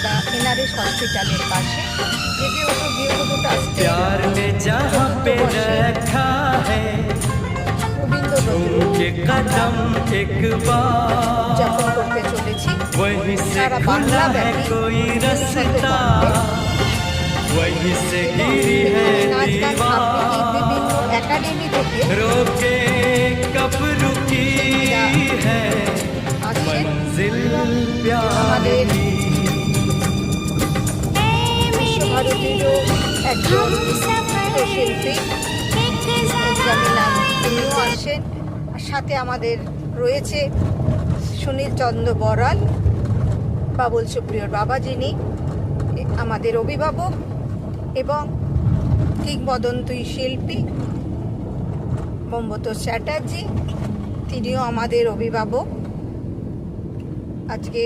Kolkata NRS হসপিটালের পাশে। যেটি হলো গৃহবধূ ট্রাস্টের রবীন্দ্র উদযাপন করতে চলেছি সারা বাংলা ব্যাপী নাচ গান আবৃত্তির বিভিন্ন একাডেমি থেকে আমাদের বিশ্বভারতীরও একজন শিল্পী তিনিও আসছেন। সাথে আমাদের রয়েছে সুনীল চন্দ্র বড়াল, বাবুল সুপ্রিয়র বাবা, যিনি আমাদের অভিভাবক, এবং কিংবদন্তি শিল্পী মমতা চ্যাটার্জি, তিনিও আমাদের অভিভাবক। আজকে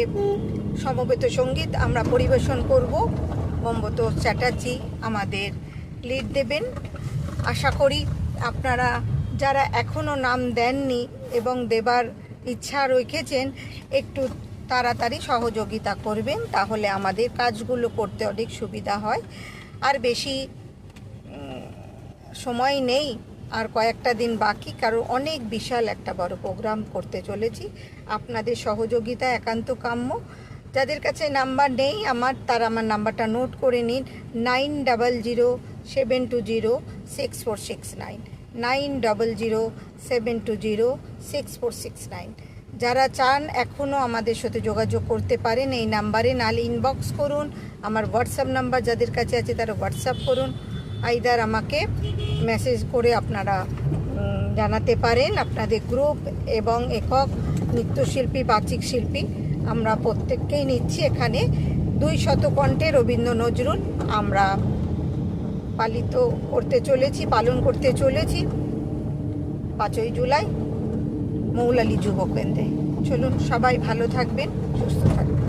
সমবেত সঙ্গীত আমরা পরিবেশন করব। মমতা চ্যাটার্জি আমাদের লিড দেবেন। আশা করি আপনারা যারা এখনও নাম দেননি এবং দেবার ইচ্ছা রেখেছেন একটু তাড়াতাড়ি সহযোগিতা করবেন, তাহলে আমাদের কাজগুলো করতে অনেক সুবিধা হয়। আর বেশি সময় নেই, আর কয়েকটা দিন বাকি, কারণ অনেক বিশাল একটা বড় প্রোগ্রাম করতে চলেছি। আপনাদের সহযোগিতা একান্ত কাম্য। যাদের কাছে নাম্বার নেই তারা আমার নাম্বারটা নোট করে নিন, 9007206469, 9007206469। যারা চান এখনও আমাদের সাথে যোগাযোগ করতে পারেন এই নাম্বারে, নালে ইনবক্স করুন। আমার হোয়াটসঅ্যাপ নাম্বার যাদের কাছে আছে তারা হোয়াটসঅ্যাপ করুন, আইদার আমাকে মেসেজ করে আপনারা জানাতে পারেন। আপনাদের গ্রুপ এবং একক নৃত্যশিল্পী, বাচিক শিল্পী আমরা প্রত্যেককেই নিচ্ছি এখানে। 200 কণ্ঠে রবীন্দ্র নজরুল আমরা পালন করতে চলেছি 5ই জুলাই মৌলালী যুব কেন্দ্রে। চলুন, সবাই ভালো থাকবেন, সুস্থ থাকবেন।